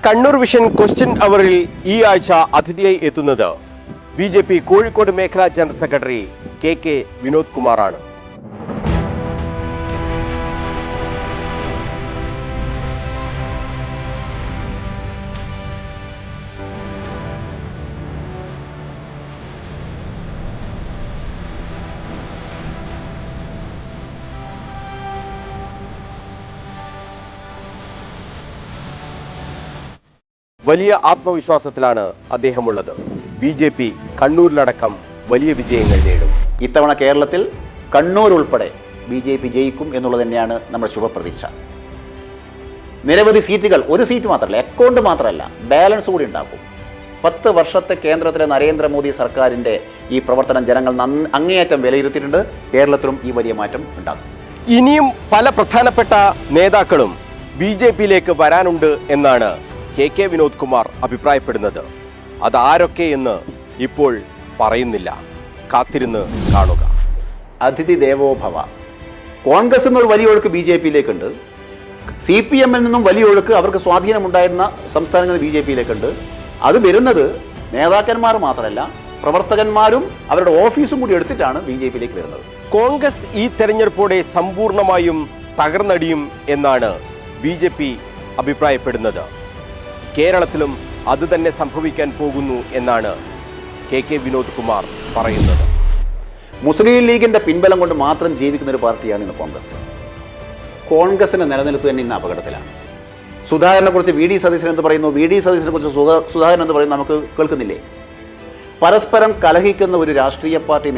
Kannur vision question അവറിൽ ഈ ആഴ്ച അതിഥിയായി എത്തുന്നത് BJP കോഴിക്കോട് മേഖലാ ജനറൽ സെക്രട്ടറി KK വിനോദ് കുമാറാണ്. വലിയ ആത്മവിശ്വാസത്തിലാണ് അദ്ദേഹമുള്ളത്. BJP കണ്ണൂരിലടക്കം വലിയ വിജയങ്ങൾ നേടും. ഇത്തവണ കേരളത്തിൽ കണ്ണൂർ ഉൾപ്പെടെ BJP ജയിക്കും എന്നുള്ളത് തന്നെയാണ് നമ്മുടെ ശുഭപ്രതീക്ഷ. നിരവധി സീറ്റുകൾ, ഒരു സീറ്റ് മാത്രമല്ല, അക്കൗണ്ട് മാത്രമല്ല, ബാലൻസ് കൂടി ഉണ്ടാക്കും. 10 വർഷത്തെ കേന്ദ്രത്തിലെ നരേന്ദ്രമോദി സർക്കാരിൻ്റെ ഈ പ്രവർത്തനം ജനങ്ങൾ അങ്ങേയറ്റം വിലയിരുത്തിയിട്ടുണ്ട്. കേരളത്തിലും ഈ വലിയ മാറ്റം ഉണ്ടാകും. ഇനിയും പല പ്രധാനപ്പെട്ട നേതാക്കളും BJPയിലേക്ക് വരാനുണ്ട് എന്നാണ് KK വിനോദ് കുമാർ അഭിപ്രായപ്പെടുന്നത്. അതാരൊക്കെ എന്ന് ഇപ്പോൾ പറയുന്നില്ല, കാത്തിരുന്ന് കാണുക. അതിഥി ദേവോ ഭവ. കോൺഗ്രസ് എന്നൊരു വലിയ ഒഴുക്ക് BJPയിലേക്കുണ്ട്. CPM-ൽ നിന്നും വലിയ ഒഴുക്ക്, അവർക്ക് സ്വാധീനമുണ്ടായിരുന്ന സംസ്ഥാനങ്ങളിൽ BJPയിലേക്കുണ്ട്. അത് വരുന്നത് നേതാക്കന്മാർ മാത്രമല്ല, പ്രവർത്തകന്മാരും അവരുടെ ഓഫീസും കൂടി എടുത്തിട്ടാണ് BJPയിലേക്ക് വരുന്നത്. കോൺഗ്രസ് ഈ തെരഞ്ഞെടുപ്പോടെ സമ്പൂർണമായും തകർന്നടിയും എന്നാണ് BJP അഭിപ്രായപ്പെടുന്നത്. കേരളത്തിലും അത് തന്നെ സംഭവിക്കാൻ പോകുന്നു എന്നാണ് KK വിനോദ് കുമാർ പറയുന്നത്. മുസ്ലിം ലീഗിൻ്റെ പിൻബലം കൊണ്ട് മാത്രം ജീവിക്കുന്ന ഒരു പാർട്ടിയാണ് ഇന്ന് കോൺഗ്രസ്. കോൺഗ്രസിൻ്റെ നിലനിൽപ്പ് തന്നെ ഇന്ന് അപകടത്തിലാണ്. സുധാകരനെ കുറിച്ച് VD സതീശൻ എന്ന് പറയുന്നു, VD സതീശനെ കുറിച്ച് സുധാകരൻ എന്ന് പറയുന്നത് നമുക്ക് കേൾക്കുന്നില്ലേ? പരസ്പരം കലഹിക്കുന്ന ഒരു രാഷ്ട്രീയ പാർട്ടി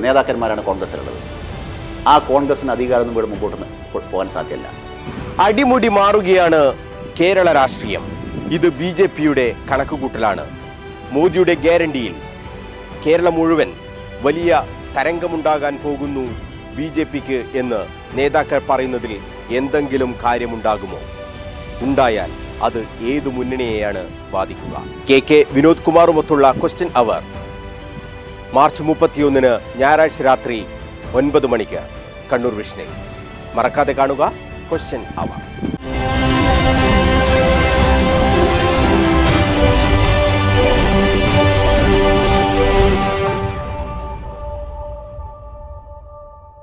നേതാക്കന്മാരാണ് കോൺഗ്രസിലുള്ളത്. ആ കോൺഗ്രസിന് അധികാരമൊന്നും ഇവിടെ മുമ്പോട്ട് പോകാൻ സാധ്യമല്ല. അടിമുടി മാറുകയാണ് കേരള രാഷ്ട്രീയം. ഇത് BJPയുടെ കണക്കുകൂട്ടലാണ്. മോദിയുടെ ഗ്യാരണ്ടിയിൽ കേരളം മുഴുവൻ വലിയ തരംഗമുണ്ടാകാൻ പോകുന്നു BJPക്ക് എന്ന് നേതാക്കൾ പറയുന്നതിൽ എന്തെങ്കിലും കാര്യമുണ്ടാകുമോ? ഉണ്ടായാൽ അത് ഏതു മുന്നണിയെയാണ് ബാധിക്കുക? KK വിനോദ് കുമാറുമൊത്തുള്ള ക്വസ്റ്റ്യൻ അവർ മാർച്ച് 31 ഞായറാഴ്ച രാത്രി 9 മണിക്ക് കണ്ണൂർ വിഷനിൽ. മറക്കാതെ കാണുക ക്വസ്റ്റ്യൻ അവർ.